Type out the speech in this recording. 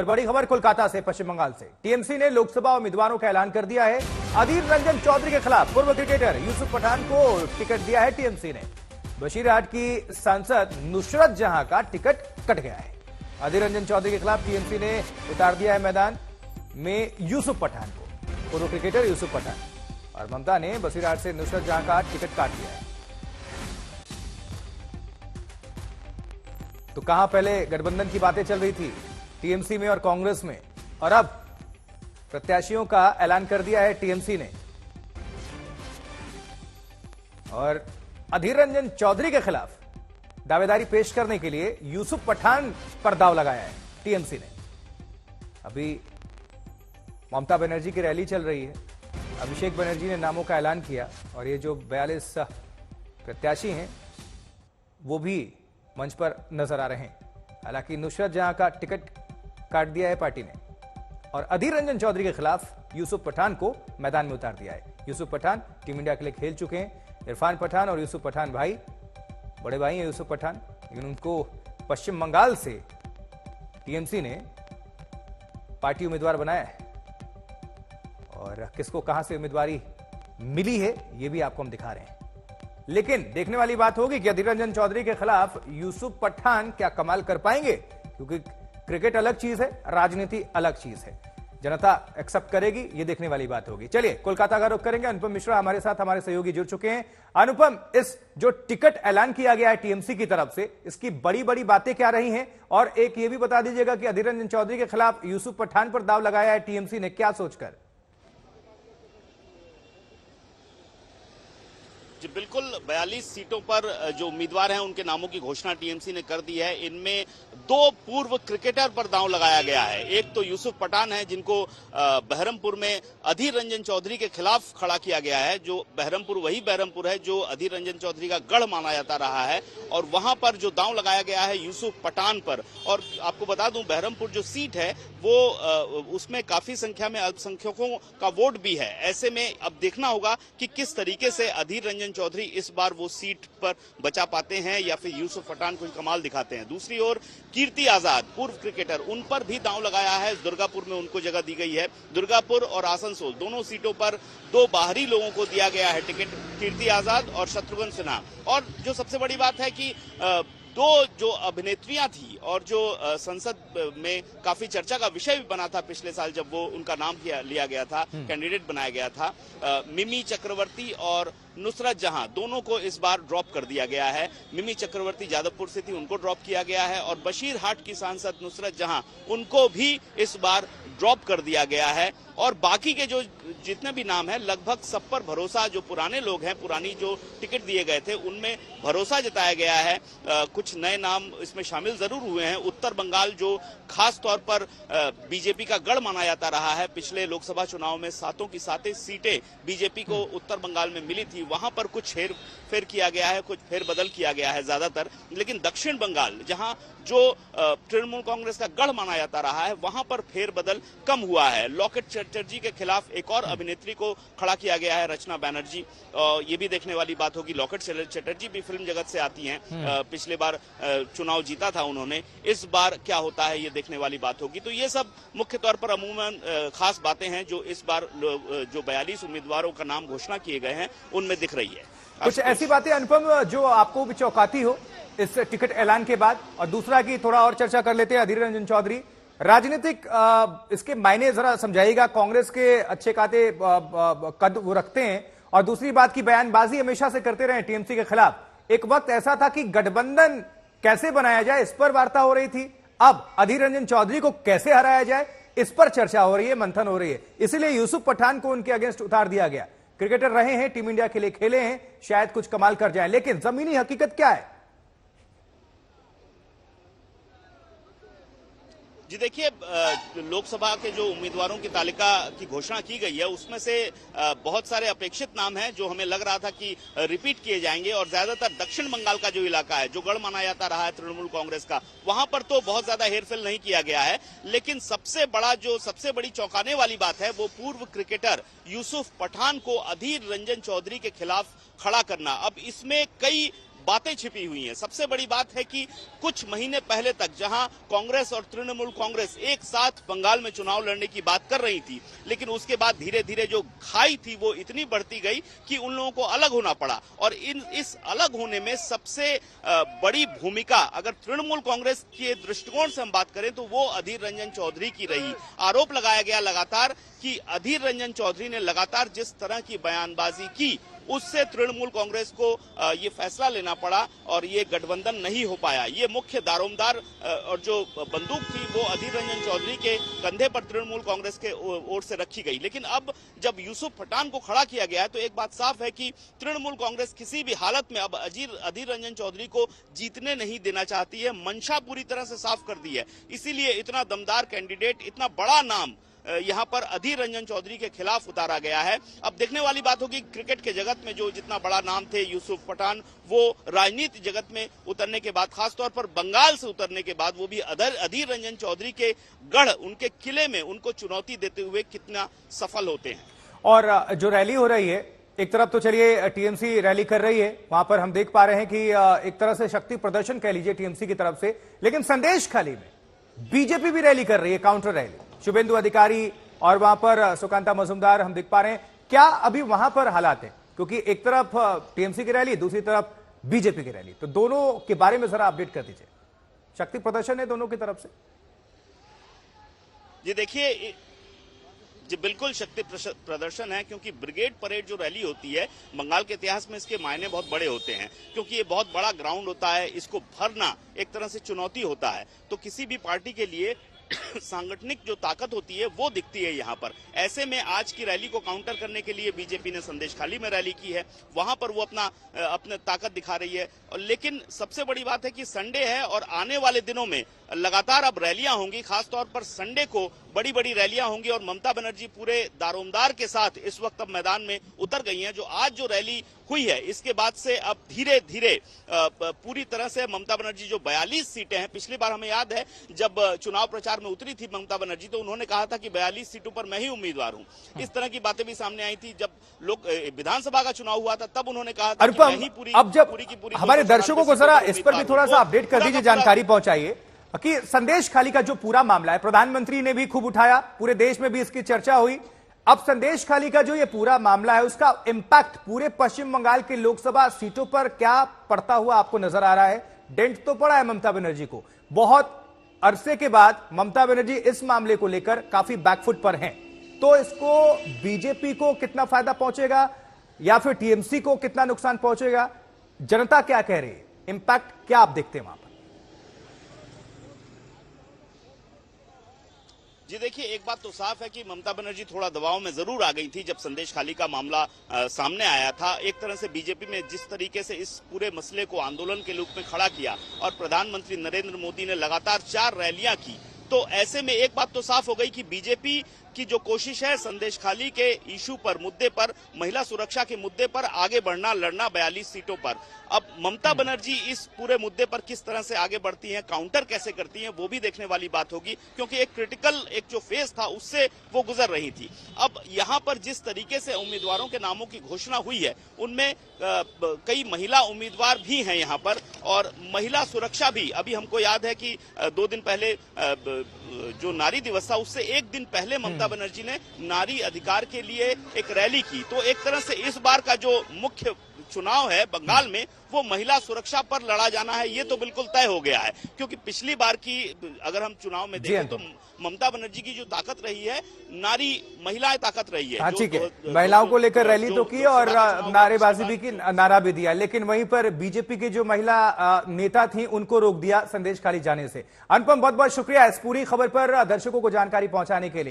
बड़ी खबर कोलकाता से, पश्चिम बंगाल से। टीएमसी ने लोकसभा उम्मीदवारों का ऐलान कर दिया है। अधीर रंजन चौधरी के खिलाफ पूर्व क्रिकेटर यूसुफ पठान को टिकट दिया है टीएमसी ने। बशीरहाट की सांसद नुसरत जहां का टिकट कट गया है। अधीर रंजन चौधरी के खिलाफ टीएमसी ने उतार दिया है मैदान में यूसुफ पठान को, पूर्व क्रिकेटर यूसुफ पठान। और ममता ने बशीरहाट से नुसरत जहां का टिकट काट दिया है। तो कहां पहले गठबंधन की बातें चल रही थी टीएमसी में और कांग्रेस में, और अब प्रत्याशियों का ऐलान कर दिया है टीएमसी ने। और अधीर रंजन चौधरी के खिलाफ दावेदारी पेश करने के लिए यूसुफ पठान पर दाव लगाया है टीएमसी ने। अभी ममता बनर्जी की रैली चल रही है, अभिषेक बनर्जी ने नामों का ऐलान किया और ये जो 42 प्रत्याशी हैं वो भी मंच पर नजर आ रहे हैं। हालांकि नुसरत जहां का टिकट काट दिया है पार्टी ने और अधीर रंजन चौधरी के खिलाफ यूसुफ पठान को मैदान में उतार दिया है। यूसुफ पठान टीम इंडिया के लिए खेल चुके हैं। इरफान पठान और यूसुफ पठान बड़े भाई हैं यूसुफ पठान, लेकिन उनको पश्चिम बंगाल से टीएमसी ने पार्टी उम्मीदवार बनाया है। और किसको कहां से उम्मीदवारी मिली है ये भी आपको हम दिखा रहे हैं। लेकिन देखने वाली बात होगी कि अधीर रंजन चौधरी के खिलाफ यूसुफ पठान क्या कमाल कर पाएंगे, क्योंकि क्रिकेट अलग चीज है, राजनीति अलग चीज है। जनता एक्सेप्ट करेगी, ये देखने वाली बात होगी। चलिए कोलकाता का रुख करेंगे। अनुपम मिश्रा हमारे साथ, हमारे सहयोगी जुड़ चुके हैं। अनुपम, इस जो टिकट ऐलान किया गया है टीएमसी की तरफ से, इसकी बड़ी बड़ी बातें क्या रही हैं? और एक ये भी बता दीजिएगा कि अधीर रंजन चौधरी के खिलाफ यूसुफ पठान पर दाव लगाया है टीएमसी ने, क्या सोचकर? जी बिल्कुल, 42 सीटों पर जो उम्मीदवार हैं उनके नामों की घोषणा टीएमसी ने कर दी है। इनमें 2 पूर्व क्रिकेटर पर दांव लगाया गया है। एक तो यूसुफ पठान है जिनको बहरमपुर में अधीर रंजन चौधरी के खिलाफ खड़ा किया गया है। जो बहरमपुर वही बहरमपुर है जो अधीर रंजन चौधरी का गढ़ माना जाता रहा है, और वहां पर जो दांव लगाया गया है यूसुफ पठान पर। और आपको बता दूं, बहरमपुर जो सीट है वो उसमें काफी संख्या में अल्पसंख्यकों का वोट भी है। ऐसे में अब देखना होगा कि किस तरीके से अधीर रंजन चौधरी इस बार वो सीट पर बचा पाते हैं या फिर यूसुफ पठान कोई कमाल दिखाते हैं। दूसरी ओर कीर्ति आजाद, पूर्व क्रिकेटर, उन पर भी दांव लगाया है। दुर्गापुर में उनको जगह दी गई है। दुर्गापुर और आसनसोल दोनों सीटों पर 2 बाहरी लोगों को दिया गया है टिकट, कीर्ति आजाद और शत्रुघ्न सिन्हा। और जो सबसे बड़ी बात है कि 2 जो अभिनेत्रियां थी और जो संसद में काफी चर्चा का विषय भी बना था पिछले साल जब वो उनका नाम लिया गया था, कैंडिडेट बनाया गया था, मिमी चक्रवर्ती और नुसरत जहां, दोनों को इस बार ड्रॉप कर दिया गया है। मिमी चक्रवर्ती जादवपुर से थी, उनको ड्रॉप किया गया है। और बशीरहाट की सांसद नुसरत जहां, उनको भी इस बार ड्रॉप कर दिया गया है। और बाकी के जो जितने भी नाम हैं लगभग सब पर भरोसा, जो पुराने लोग हैं, पुरानी जो टिकट दिए गए थे उनमें भरोसा जताया गया है। कुछ नए नाम इसमें शामिल जरूर हुए हैं। उत्तर बंगाल जो खास तौर पर बीजेपी का गढ़ माना जाता रहा है, पिछले लोकसभा चुनाव में 7 की 7 सीटें बीजेपी को उत्तर बंगाल में मिली थी, वहां पर कुछ हेरफेर किया गया है, कुछ फेरबदल किया गया है ज्यादातर। लेकिन दक्षिण बंगाल जहां जो तृणमूल कांग्रेस का गढ़ माना जाता रहा है, वहां पर फेरबदल कम हुआ है। लॉकेट चटर्जी के खिलाफ एक और अभिनेत्री को खड़ा किया गया है, रचना बनर्जी। ये भी देखने वाली बात होगी। लॉकेट चटर्जी भी फिल्म जगत से आती हैं, पिछले बार चुनाव जीता था उन्होंने। इस बार क्या होता है ये देखने वाली बात होगी। तो ये सब मुख्य तौर पर अमूमन खास बातें हैं जो इस बार जो 42 उम्मीदवारों का नाम घोषणा किए गए हैं उनमें दिख रही है। कुछ ऐसी बातें अनुपम जो आपको भी चौंकाती हो इस टिकट ऐलान के बाद? और दूसरा की थोड़ा और चर्चा कर लेते हैं, अधीर रंजन चौधरी राजनीतिक इसके मायने जरा समझाइएगा। कांग्रेस के अच्छे खाते कद वो रखते हैं, और दूसरी बात की बयानबाजी हमेशा से करते रहे टीएमसी के खिलाफ। एक वक्त ऐसा था कि गठबंधन कैसे बनाया जाए इस पर वार्ता हो रही थी, अब अधीर रंजन चौधरी को कैसे हराया जाए इस पर चर्चा हो रही है, मंथन हो रही है। इसलिए यूसुफ पठान को उनके अगेंस्ट उतार दिया गया। क्रिकेटर रहे हैं, टीम इंडिया के लिए खेले हैं, शायद कुछ कमाल कर जाए, लेकिन जमीनी हकीकत क्या है? जी देखिए, लोकसभा के जो उम्मीदवारों की तालिका की घोषणा की गई है उसमें से बहुत सारे अपेक्षित नाम हैं जो हमें लग रहा था कि रिपीट किए जाएंगे। और ज्यादातर दक्षिण बंगाल का जो इलाका है, जो गढ़ माना जाता रहा है तृणमूल कांग्रेस का, वहां पर तो बहुत ज्यादा हेरफेर नहीं किया गया है। लेकिन सबसे बड़ी चौंकाने वाली बात है वो पूर्व क्रिकेटर यूसुफ पठान को अधीर रंजन चौधरी के खिलाफ खड़ा करना। अब इसमें कई बातें छिपी हुई हैं। सबसे बड़ी बात है कि कुछ महीने पहले तक जहां कांग्रेस और तृणमूल कांग्रेस एक साथ बंगाल में चुनाव लड़ने की बात कर रही थी, लेकिन उसके बाद धीरे धीरे जो खाई थी वो इतनी बढ़ती गई कि उन लोगों को अलग होना पड़ा। और इस अलग होने में सबसे बड़ी भूमिका अगर तृणमूल कांग्रेस के दृष्टिकोण से हम बात करें तो वो अधीर रंजन चौधरी की रही। आरोप लगाया गया लगातार कि अधीर रंजन चौधरी ने लगातार जिस तरह की बयानबाजी की उससे तृणमूल कांग्रेस को ये फैसला लेना पड़ा और ये गठबंधन नहीं हो पाया। ये मुख्य दारोमदार और जो बंदूक थी वो अधीर रंजन चौधरी के कंधे पर तृणमूल कांग्रेस के ओर से रखी गई। लेकिन अब जब यूसुफ पठान को खड़ा किया गया है तो एक बात साफ है कि तृणमूल कांग्रेस किसी भी हालत में अब अधीर रंजन चौधरी को जीतने नहीं देना चाहती है। मंशा पूरी तरह से साफ कर दी है, इसीलिए इतना दमदार कैंडिडेट, इतना बड़ा नाम यहां पर अधीर रंजन चौधरी के खिलाफ उतारा गया है। अब देखने वाली बात होगी क्रिकेट के जगत में जो जितना बड़ा नाम थे यूसुफ पठान, वो राजनीति जगत में उतरने के बाद, खासतौर पर बंगाल से उतरने के बाद, वो भी अधीर रंजन चौधरी के गढ़, उनके किले में उनको चुनौती देते हुए कितना सफल होते हैं। और जो रैली हो रही है, एक तरफ तो चलिए टीएमसी रैली कर रही है, वहां पर हम देख पा रहे हैं कि एक तरह से शक्ति प्रदर्शन कह लीजिए टीएमसी की तरफ से, लेकिन संदेशखाली में बीजेपी भी रैली कर रही है, काउंटर रैली। शुभेंदु अधिकारी और वहां पर सुकांता मजुमदार हम देख पा रहे हैं। क्या अभी वहां पर हालात है, क्योंकि एक तरफ टीएमसी की रैली, दूसरी तरफ बीजेपी की रैली, तो दोनों के बारे में जरा अपडेट कर दीजिए। शक्ति प्रदर्शन है दोनों की तरफ से। जी देखिए, जी बिल्कुल शक्ति प्रदर्शन है, क्योंकि ब्रिगेड परेड जो रैली होती है बंगाल के इतिहास में इसके मायने बहुत बड़े होते हैं, क्योंकि ये बहुत बड़ा ग्राउंड होता है, इसको भरना एक तरह से चुनौती होता है। तो किसी भी पार्टी के लिए सांगठनिक जो ताकत होती है वो दिखती है यहाँ पर। ऐसे में आज की रैली को काउंटर करने के लिए बीजेपी ने संदेशखाली में रैली की है, वहां पर वो अपने ताकत दिखा रही है। और लेकिन सबसे बड़ी बात है कि संडे है और आने वाले दिनों में लगातार अब रैलियां होंगी, खासतौर पर संडे को बड़ी बड़ी रैलियां होंगी। और ममता बनर्जी पूरे दारोमदार के साथ इस वक्त अब मैदान में उतर गई हैं। जो आज जो रैली हुई है, इसके बाद से अब धीरे धीरे पूरी तरह से ममता बनर्जी जो 42 सीटें हैं, पिछली बार हमें याद है जब चुनाव प्रचार में उतरी थी ममता बनर्जी तो उन्होंने कहा था कि 42 सीटों पर मैं ही उम्मीदवार हूं। इस तरह की बातें भी सामने आई थी। जब लोग विधानसभा का चुनाव हुआ था तब उन्होंने कहा था कि मैं ही पूरी की पूरी हमारे दर्शकों को जरा इस पर भी थोड़ा सा अपडेट कर दीजिए, जानकारी पहुंचाइए कि संदेशखाली का जो पूरा मामला है, प्रधानमंत्री ने भी खूब उठाया, पूरे देश में भी इसकी चर्चा हुई। अब संदेशखाली का जो ये पूरा मामला है उसका इंपैक्ट पूरे पश्चिम बंगाल के लोकसभा सीटों पर क्या पड़ता हुआ आपको नजर आ रहा है? डेंट तो पड़ा है ममता बनर्जी को, बहुत अरसे के बाद ममता बनर्जी इस मामले को लेकर काफी बैकफुट पर हैं, तो इसको बीजेपी को कितना फायदा पहुंचेगा या फिर टीएमसी को कितना नुकसान पहुंचेगा? जनता क्या कह रही है, इंपैक्ट क्या आप देखते हैं वहां पर? जी देखिए, एक बात तो साफ है कि ममता बनर्जी थोड़ा दबाव में जरूर आ गई थी जब संदेशखाली का मामला सामने आया था। एक तरह से बीजेपी में जिस तरीके से इस पूरे मसले को आंदोलन के रूप में खड़ा किया और प्रधानमंत्री नरेंद्र मोदी ने लगातार 4 रैलियां की, तो ऐसे में एक बात तो साफ हो गई कि बीजेपी की जो कोशिश है संदेशखाली के इशू पर, मुद्दे पर, महिला सुरक्षा के मुद्दे पर आगे बढ़ना, लड़ना 42 सीटों पर। अब ममता बनर्जी इस पूरे मुद्दे पर किस तरह से आगे बढ़ती हैं, काउंटर कैसे करती हैं, वो भी देखने वाली बात होगी, क्योंकि एक क्रिटिकल एक जो फेज था उससे वो गुजर रही थी। अब यहाँ पर जिस तरीके से उम्मीदवारों के नामों की घोषणा हुई है उनमें कई महिला उम्मीदवार भी हैं यहाँ पर, और महिला सुरक्षा भी। अभी हमको याद है कि 2 दिन पहले जो नारी दिवस था उससे 1 दिन पहले ममता बनर्जी ने नारी अधिकार के लिए एक रैली की। तो एक तरह से इस बार का जो मुख्य चुनाव है बंगाल में वो महिला सुरक्षा पर लड़ा जाना है, ये तो बिल्कुल तय हो गया है। क्योंकि पिछली बार की अगर हम चुनाव में देखें तो ममता बनर्जी की जो ताकत रही है, नारी महिलाएं ताकत रही है। ठीक है, महिलाओं को लेकर रैली तो की और नारेबाजी भी की, नारा भी दिया, लेकिन वहीं पर बीजेपी की जो महिला नेता थी उनको रोक दिया संदेशखाली जाने से। अनुपम, बहुत बहुत शुक्रिया इस पूरी खबर पर दर्शकों को जानकारी पहुंचाने के लिए।